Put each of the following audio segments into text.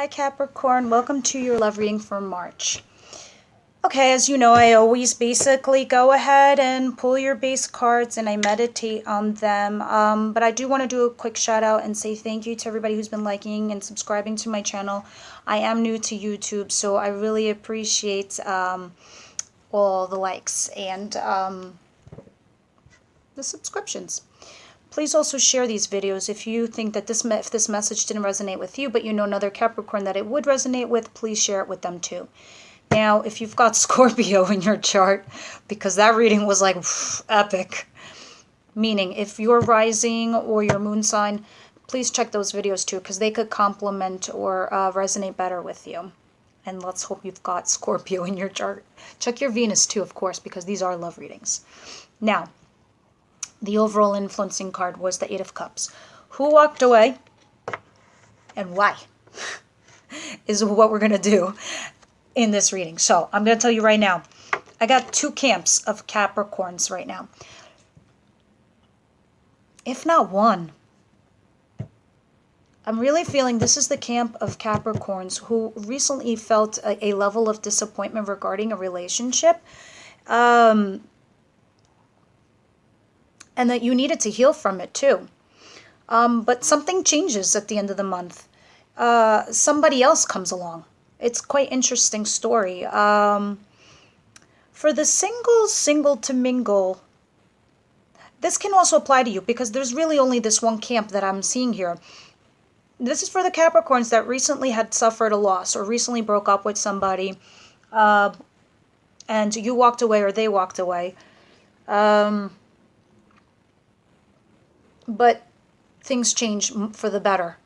Hi Capricorn, welcome to your love reading for March. Okay, as you know, I always basically go ahead and pull your base cards and I meditate on them. But I do want to do a quick shout out and say thank you to everybody who's been liking and subscribing to my channel. I am new to YouTube, so I really appreciate all the likes and the subscriptions. Please also share these videos if you think that if this message didn't resonate with you, but you know another Capricorn that it would resonate with, please share it with them too. Now, if you've got Scorpio in your chart, because that reading was like epic, meaning if you're rising or your moon sign, please check those videos too, because they could complement or resonate better with you. And let's hope you've got Scorpio in your chart. Check your Venus too, of course, because these are love readings. Now, the overall influencing card was the Eight of Cups. Who walked away and why is what we're going to do in this reading. So I'm going to tell you right now, I got two camps of Capricorns right now. If not one. I'm really feeling this is the camp of Capricorns who recently felt a level of disappointment regarding a relationship. And that you needed to heal from it too. But something changes at the end of the month. Somebody else comes along. It's quite interesting story. For the single to mingle, this can also apply to you because there's really only this one camp that I'm seeing here. This is for the Capricorns that recently had suffered a loss or recently broke up with somebody and you walked away or they walked away. But things change for the better.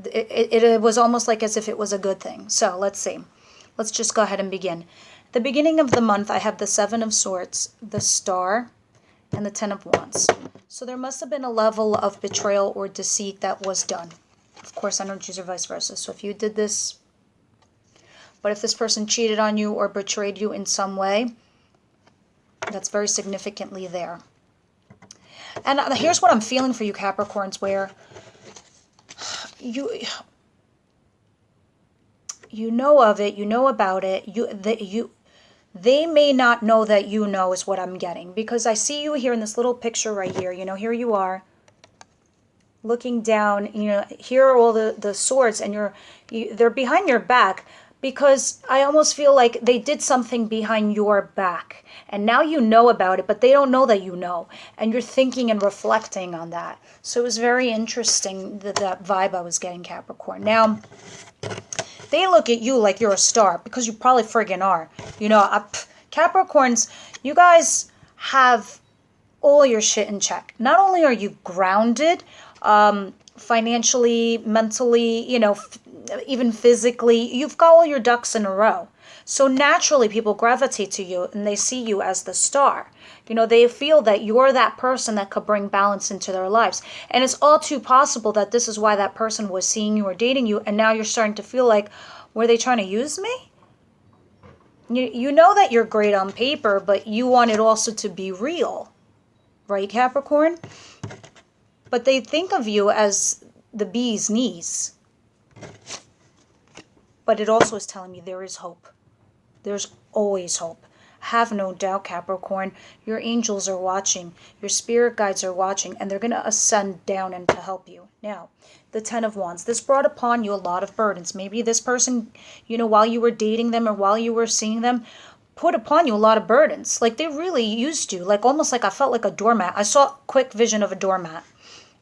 It was almost like as if it was a good thing. So let's see. Let's just go ahead and begin. The beginning of the month, I have the Seven of Swords, the Star, and the Ten of Wands. So there must have been a level of betrayal or deceit that was done. Of course, energies are vice versa. So if you did this, but if this person cheated on you or betrayed you in some way, that's very significantly there. And here's what I'm feeling for you Capricorns, where you know of it, you know about it, they may not know that you know is what I'm getting, because I see you here in this little picture right here. You know, here you are looking down, you know, here are all the swords and they're behind your back, because I almost feel like they did something behind your back and now you know about it, but they don't know that you know, and you're thinking and reflecting on that. So it was very interesting, that vibe I was getting, Capricorn. Now, they look at you like you're a star because you probably friggin' are. You know, Capricorns, you guys have all your shit in check. Not only are you grounded, financially, mentally, you know, even physically, you've got all your ducks in a row. So naturally people gravitate to you and they see you as the star. You know, they feel that you're that person that could bring balance into their lives. And it's all too possible that this is why that person was seeing you or dating you, and now you're starting to feel like, were they trying to use me? You know that you're great on paper, but you want it also to be real. Right, Capricorn? But they think of you as the bee's knees. But it also is telling me there is hope. There's always hope. Have no doubt, Capricorn. Your angels are watching. Your spirit guides are watching. And they're going to ascend down and to help you. Now, the Ten of Wands. This brought upon you a lot of burdens. Maybe this person, you know, while you were dating them or while you were seeing them, put upon you a lot of burdens. Like they really used you. Like almost like I felt like a doormat. I saw a quick vision of a doormat.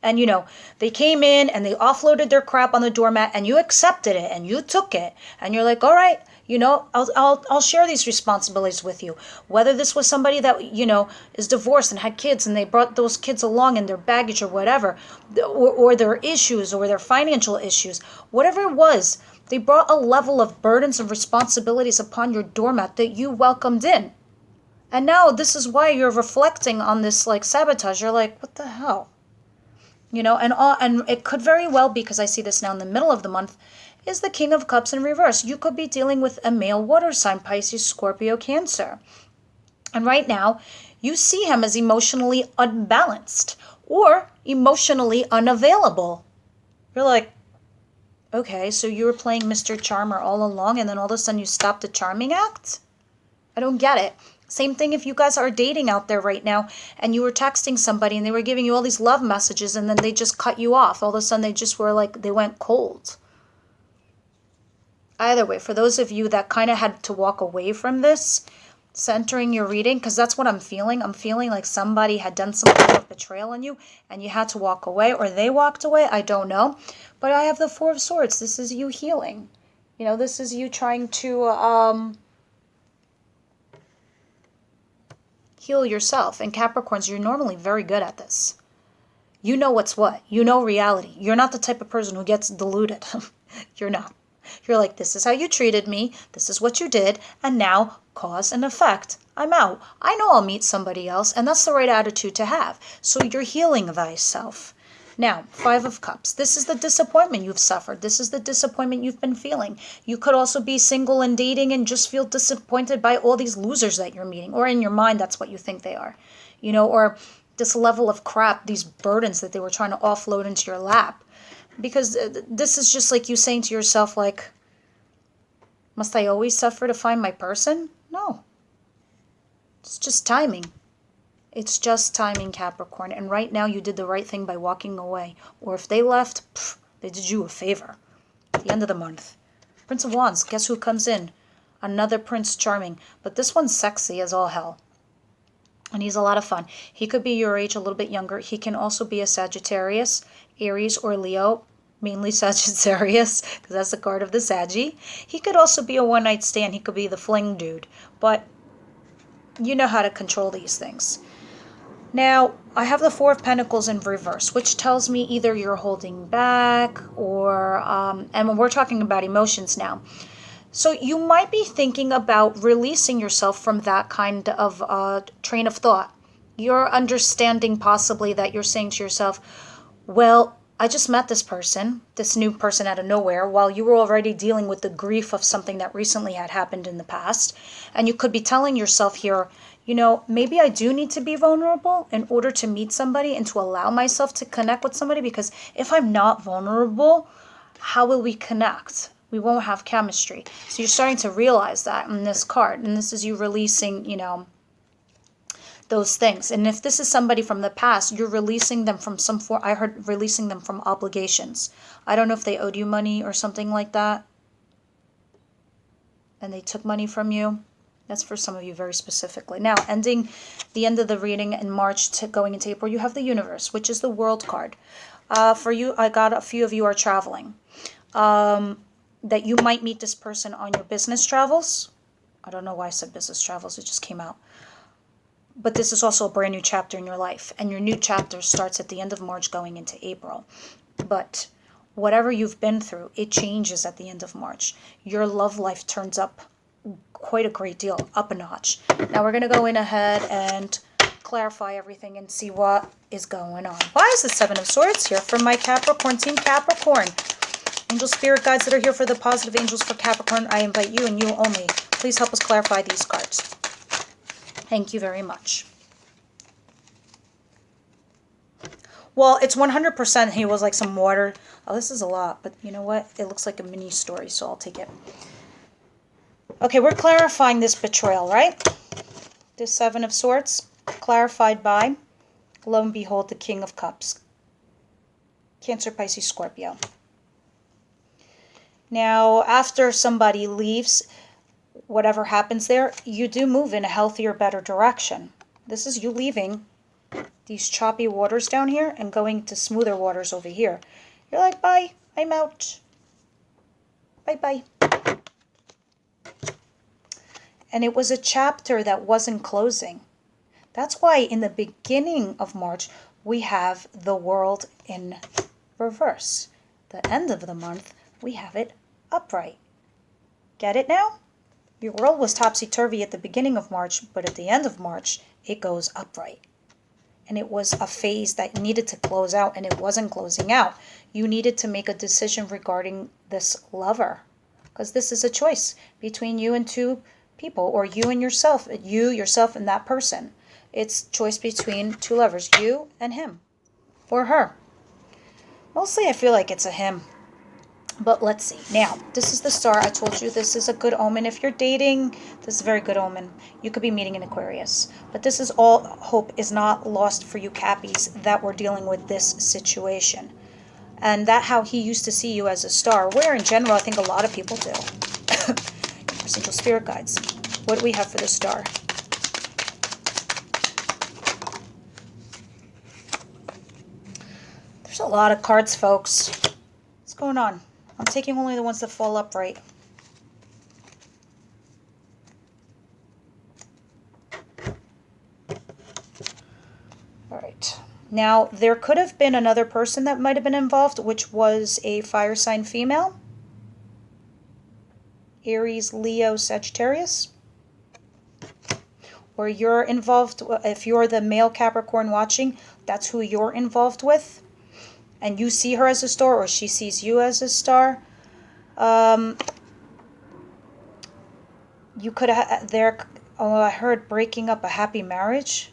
And, you know, they came in and they offloaded their crap on the doormat and you accepted it and you took it. And you're like, all right, you know, I'll share these responsibilities with you. Whether this was somebody that, you know, is divorced and had kids and they brought those kids along in their baggage or whatever, or their issues or their financial issues, whatever it was, they brought a level of burdens and responsibilities upon your doormat that you welcomed in. And now this is why you're reflecting on this like sabotage. You're like, what the hell? You know, and it could very well be, because I see this now in the middle of the month, is the King of Cups in reverse. You could be dealing with a male water sign, Pisces, Scorpio, Cancer. And right now, you see him as emotionally unbalanced or emotionally unavailable. You're like, Okay, so you were playing Mr. Charmer all along and then all of a sudden you stopped the charming act? I don't get it. Same thing if you guys are dating out there right now and you were texting somebody and they were giving you all these love messages and then they just cut you off. All of a sudden they just were like, they went cold. Either way, for those of you that kind of had to walk away from this, centering your reading, because that's what I'm feeling. I'm feeling like somebody had done some kind of betrayal on you and you had to walk away, or they walked away. I don't know. But I have the Four of Swords. This is you healing. You know, this is you trying to heal yourself. And Capricorns, you're normally very good at this. You know what's what. You know reality. You're not the type of person who gets deluded. You're not. You're like, this is how you treated me, this is what you did, and now cause and effect. I'm out. I know I'll meet somebody else, and that's the right attitude to have. So you're healing thyself. Now, Five of Cups. This is the disappointment you've suffered. This is the disappointment you've been feeling. You could also be single and dating and just feel disappointed by all these losers that you're meeting, or in your mind, that's what you think they are. You know, or this level of crap, these burdens that they were trying to offload into your lap. Because this is just like you saying to yourself, like, must I always suffer to find my person? No. It's just timing. It's just timing, Capricorn. And right now you did the right thing by walking away. Or if they left, they did you a favor. At the end of the month. Prince of Wands, guess who comes in? Another Prince Charming. But this one's sexy as all hell. And he's a lot of fun. He could be your age, a little bit younger. He can also be a Sagittarius, Aries, or Leo. Mainly Sagittarius, because that's the card of the Saggy. He could also be a one-night stand. He could be the fling dude. But you know how to control these things. Now, I have the Four of Pentacles in reverse, which tells me either you're holding back or, and we're talking about emotions now. So you might be thinking about releasing yourself from that kind of train of thought. You're understanding possibly that you're saying to yourself, well, I just met this person, this new person out of nowhere, while you were already dealing with the grief of something that recently had happened in the past. And you could be telling yourself here, you know, maybe I do need to be vulnerable in order to meet somebody and to allow myself to connect with somebody, because if I'm not vulnerable, how will we connect? We won't have chemistry. So you're starting to realize that in this card. And this is you releasing, you know, those things. And if this is somebody from the past, you're releasing them from some form. I heard releasing them from obligations. I don't know if they owed you money or something like that. And they took money from you. That's for some of you very specifically. Now, ending the end of the reading in March to going into April, you have the Universe, which is the World card. For you, I got a few of you are traveling. That you might meet this person on your business travels. I don't know why I said business travels. It just came out. But this is also a brand new chapter in your life. And your new chapter starts at the end of March going into April. But whatever you've been through, it changes at the end of March. Your love life turns up quite a great deal, up a notch. Now we're going to go in ahead and clarify everything and see what is going on. Why is the Seven of Swords here for my Capricorn team? Capricorn. Angel spirit guides that are here for the positive angels for Capricorn, I invite you and you only. Please help us clarify these cards. Thank you very much. Well, it's 100% he was like some water. Oh, this is a lot, but you know what? It looks like a mini story, so I'll take it. Okay, we're clarifying this betrayal, right? This Seven of Swords, clarified by, lo and behold, the King of Cups. Cancer, Pisces, Scorpio. Now, after somebody leaves, whatever happens there, you do move in a healthier, better direction. This is you leaving these choppy waters down here and going to smoother waters over here. You're like, bye, I'm out. Bye-bye. And it was a chapter that wasn't closing. That's why in the beginning of March, we have the world in reverse. The end of the month, we have it upright. Get it now? Your world was topsy-turvy at the beginning of March, but at the end of March, it goes upright. And it was a phase that needed to close out, and it wasn't closing out. You needed to make a decision regarding this lover, because this is a choice between you and two people, or you and yourself, yourself, and that person. It's choice between two lovers, you and him, or her. Mostly I feel like it's a him. But let's see. Now, this is the star. I told you this is a good omen. If you're dating, this is a very good omen. You could be meeting an Aquarius. But this is all hope is not lost for you Cappies that we're dealing with this situation. And that how he used to see you as a star, where in general I think a lot of people do. Angel spirit guides. What do we have for the star? There's a lot of cards, folks. What's going on? I'm taking only the ones that fall upright. All right. Now, there could have been another person that might have been involved, which was a fire sign female. Aries, Leo, Sagittarius. Or you're involved, if you're the male Capricorn watching, that's who you're involved with. And you see her as a star, or she sees you as a star. You could have, I heard breaking up a happy marriage.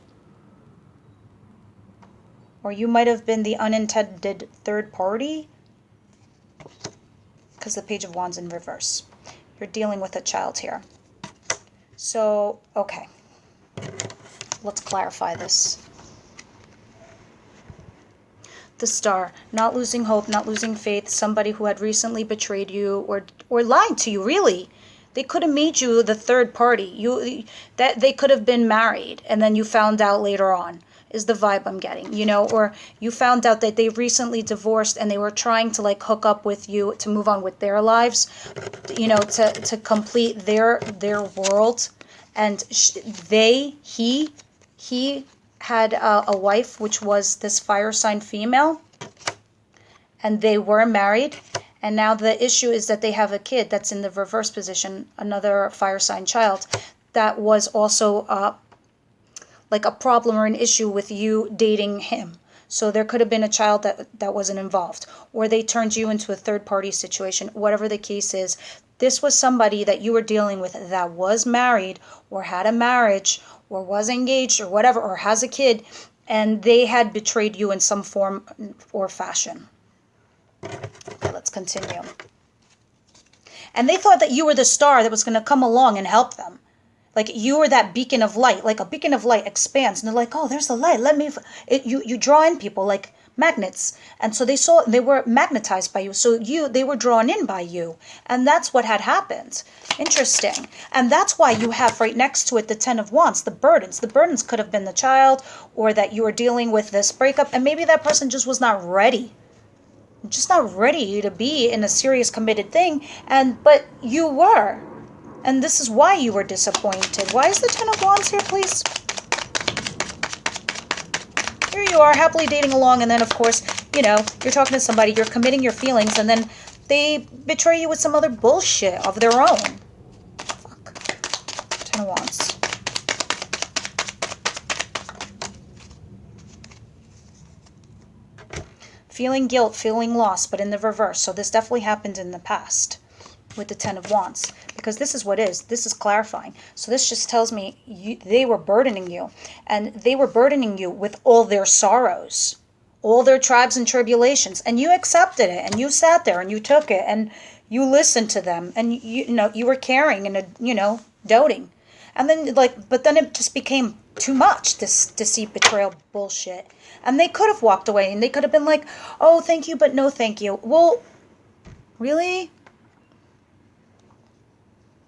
Or you might have been the unintended third party. Because the Page of Wands in reverse. You're dealing with a child here. So, okay. Let's clarify this. The star, not losing hope, not losing faith, somebody who had recently betrayed you or lied to you, really. They could have made you the third party. That they could have been married and then you found out later on is the vibe I'm getting, you know, or you found out that they recently divorced and they were trying to like hook up with you to move on with their lives, you know, to complete their world. And he had a wife, which was this fire sign female, and they were married. And now the issue is that they have a kid that's in the reverse position, another fire sign child, that was also like a problem or an issue with you dating him. So there could have been a child that wasn't involved, or they turned you into a third party situation, whatever the case is. This was somebody that you were dealing with that was married or had a marriage or was engaged or whatever, or has a kid, and they had betrayed you in some form or fashion. Okay, let's continue. And they thought that you were the star that was going to come along and help them. Like you were that beacon of light, like a beacon of light expands, and they're like, oh, there's the light. Let me, you draw in people like magnets. And so they were magnetized by you. So they were drawn in by you. And that's what had happened. Interesting. And that's why you have right next to it the Ten of Wands, the burdens. The burdens could have been the child, or that you were dealing with this breakup. And maybe that person just was not ready. Just not ready to be in a serious committed thing. But you were. And this is why you were disappointed. Why is the Ten of Wands here, please? Here you are, happily dating along, and then, of course, you know, you're talking to somebody, you're committing your feelings, and then they betray you with some other bullshit of their own. Fuck. Ten of Wands. Feeling guilt, feeling lost, but in the reverse. So this definitely happened in the past with the Ten of Wands, because this is what is. This is clarifying. So this just tells me they were burdening you, and they were burdening you with all their sorrows, all their tribes and tribulations, and you accepted it, and you sat there and you took it, and you listened to them, and you know you were caring and doting, and then but then it just became too much, this deceit, betrayal bullshit, and they could have walked away, and they could have been like, oh, thank you, but no thank you. Well, really?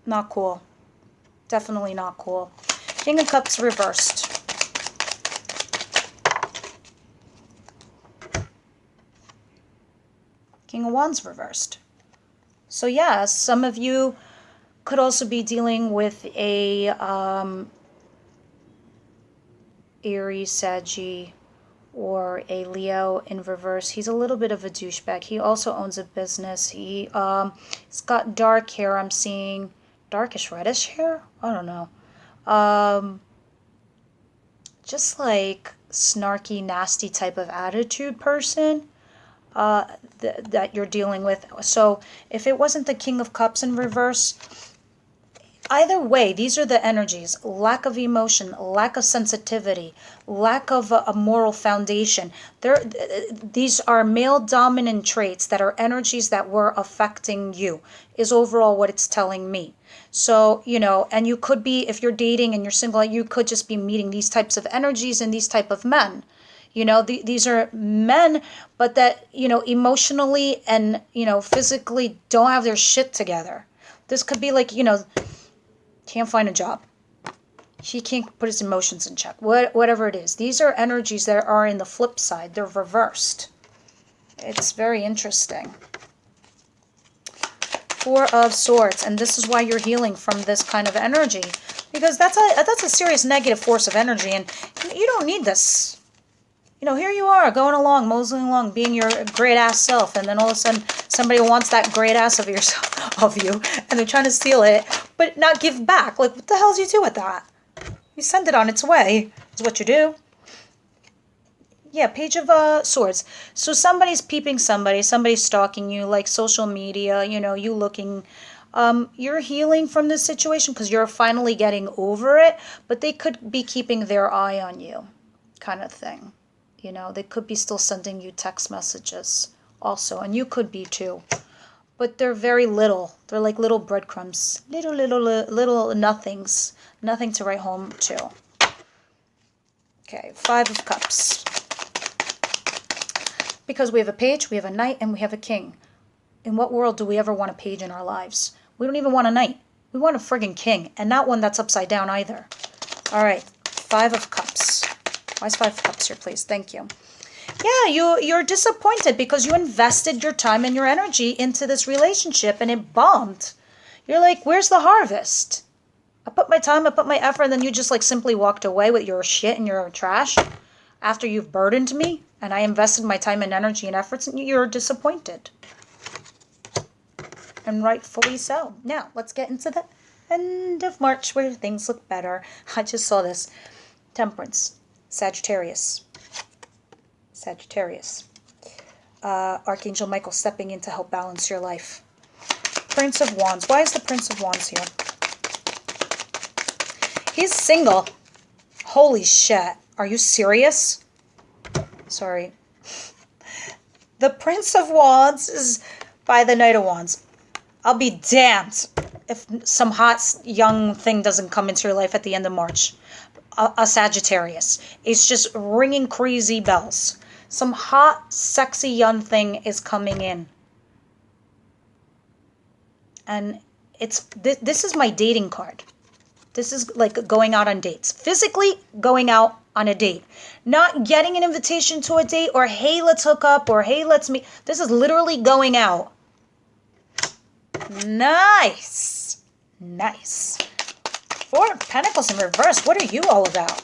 Not cool. Definitely not cool. King of Cups reversed. King of Wands reversed. So yeah, some of you could also be dealing with a Aries, Saggy, or a Leo in reverse. He's a little bit of a douchebag. He also owns a business. He's got dark hair, I'm seeing. Darkish reddish hair? I don't know. Just like snarky, nasty type of attitude person that you're dealing with. So if it wasn't the King of Cups in reverse, either way, these are the energies: lack of emotion, lack of sensitivity, lack of a moral foundation. These are male dominant traits that are energies that were affecting you, is overall what it's telling me. So, and you could be, if you're dating and you're single, you could just be meeting these types of energies and these type of men. These are men, but that, emotionally and, physically don't have their shit together. This could be like, can't find a job. He can't put his emotions in check. Whatever it is. These are energies that are in the flip side. They're reversed. It's very interesting. Four of Swords. And this is why you're healing from this kind of energy. Because that's a serious negative force of energy. And you don't need this. Here you are, going along, moseying along, being your great-ass self, and then all of a sudden, somebody wants that great ass of you, and they're trying to steal it, but not give back. Like, what the hell do you do with that? You send it on its way, is what you do. Yeah, Page of Swords. So somebody's peeping somebody's stalking you, like social media, you looking. You're healing from this situation because you're finally getting over it, but they could be keeping their eye on you, kind of thing. They could be still sending you text messages also, and you could be too. But they're very little. They're like little breadcrumbs. Little nothings. Nothing to write home to. Okay, Five of Cups. Because we have a page, we have a knight, and we have a king. In what world do we ever want a page in our lives? We don't even want a knight. We want a friggin' king, and not one that's upside down either. All right, Five of Cups. Why is Five of Cups here, please? Thank you. Yeah, you're disappointed because you invested your time and your energy into this relationship and it bombed. You're like, where's the harvest? I put my time, I put my effort, and then you just like simply walked away with your shit and your trash after you've burdened me and I invested my time and energy and efforts, and you're disappointed. And rightfully so. Now, let's get into the end of March where things look better. I just saw this. Temperance. Sagittarius. Archangel Michael stepping in to help balance your life. Prince of Wands. Why is the Prince of Wands here? He's single. Holy shit. Are you serious? Sorry. The Prince of Wands is by the Knight of Wands. I'll be damned if some hot young thing doesn't come into your life at the end of March. A Sagittarius. It's just ringing crazy bells. Some hot, sexy young thing is coming in. And this is my dating card. This is like going out on dates. Physically going out on a date. Not getting an invitation to a date or, hey, let's hook up, or, hey, let's meet. This is literally going out. Nice. Nice. Four of Pentacles in reverse. What are you all about?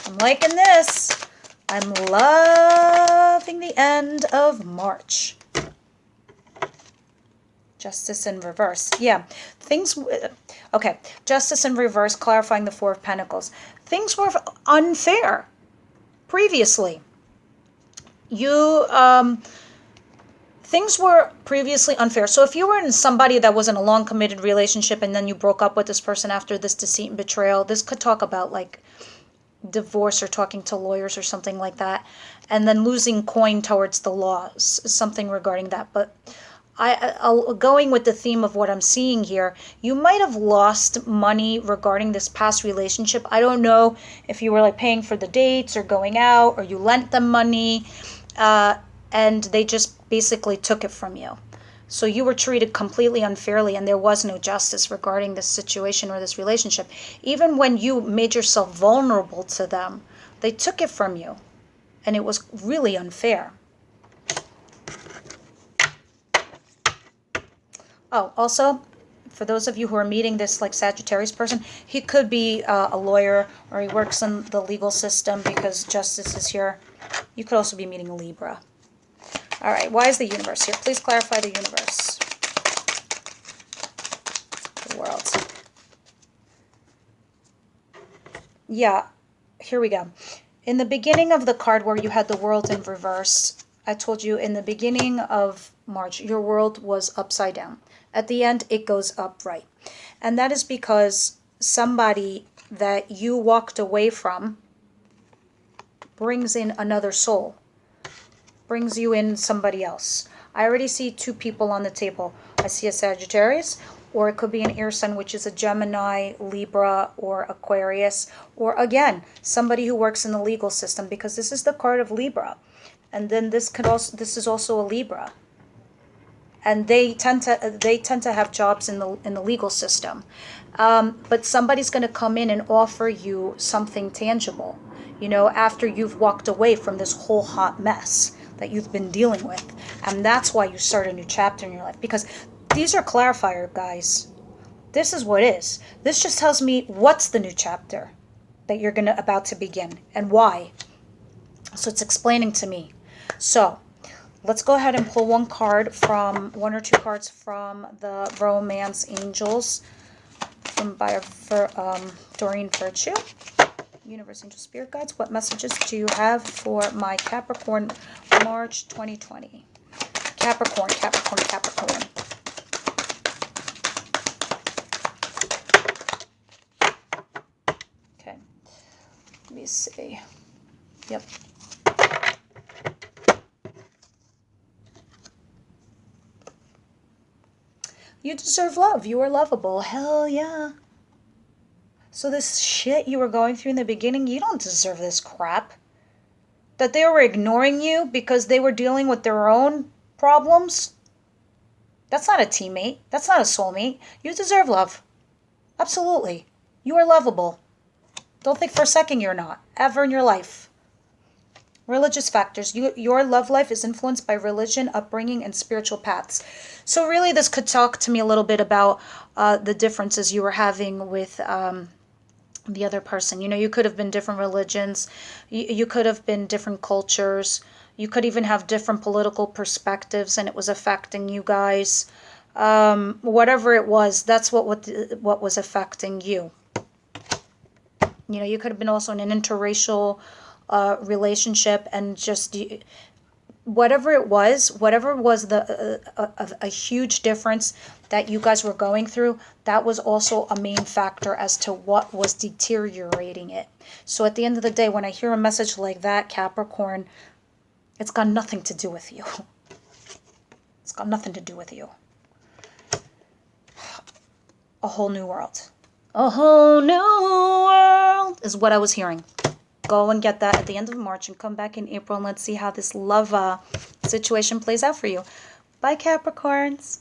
I'm liking this. I'm loving the end of March. Justice in reverse. Yeah. Okay. Justice in reverse, clarifying the Four of Pentacles. Things were unfair previously. Things were previously unfair. So if you were in somebody that was in a long committed relationship and then you broke up with this person after this deceit and betrayal, this could talk about like divorce or talking to lawyers or something like that, and then losing coin towards the laws, something regarding that. But going with the theme of what I'm seeing here, you might have lost money regarding this past relationship. I don't know if you were like paying for the dates or going out, or you lent them money, and they just basically took it from you. So you were treated completely unfairly, and there was no justice regarding this situation or this relationship. Even when you made yourself vulnerable to them, they took it from you, and it was really unfair. Oh, also, for those of you who are meeting this like Sagittarius person, he could be a lawyer, or he works in the legal system because justice is here. You could also be meeting a Libra. All right, why is the universe here? Please clarify the universe. The world. Yeah, here we go. In the beginning of the card where you had the world in reverse, I told you in the beginning of March, your world was upside down. At the end, it goes upright. And that is because somebody that you walked away from brings in another soul, brings you in somebody else. I already see two people on the table. I see a Sagittarius, or it could be an air sign, which is a Gemini, Libra, or Aquarius, or again, somebody who works in the legal system, because this is the card of Libra. And then this is also a Libra. And they tend to have jobs in the legal system. But somebody's going to come in and offer you something tangible, you know, after you've walked away from this whole hot mess that you've been dealing with. And that's why you start a new chapter in your life, because these are clarifier, guys. This is what is. This just tells me what's the new chapter that you're about to begin and why. So it's explaining to me. So let's go ahead and pull one or two cards from the Romance Angels by Doreen Virtue. Universe, Angel, Spirit Guides, what messages do you have for my Capricorn, March 2020? Capricorn. Okay. Let me see. Yep. You deserve love. You are lovable. Hell yeah. So this shit you were going through in the beginning, you don't deserve this crap. That they were ignoring you because they were dealing with their own problems? That's not a teammate. That's not a soulmate. You deserve love. Absolutely. You are lovable. Don't think for a second you're not. Ever in your life. Religious factors. Your love life is influenced by religion, upbringing, and spiritual paths. So really this could talk to me a little bit about the differences you were having with the other person. You know, you could have been different religions. You could have been different cultures. You could even have different political perspectives and it was affecting you guys. Whatever it was, that's what was affecting you. You know, you could have been also in an interracial relationship and just whatever was a huge difference that you guys were going through, that was also a main factor as to what was deteriorating it. So at the end of the day, when I hear a message like that, Capricorn, it's got nothing to do with you. It's got nothing to do with you. A whole new world. A whole new world is what I was hearing. Go and get that at the end of March and come back in April and let's see how this love situation plays out for you. Bye, Capricorns.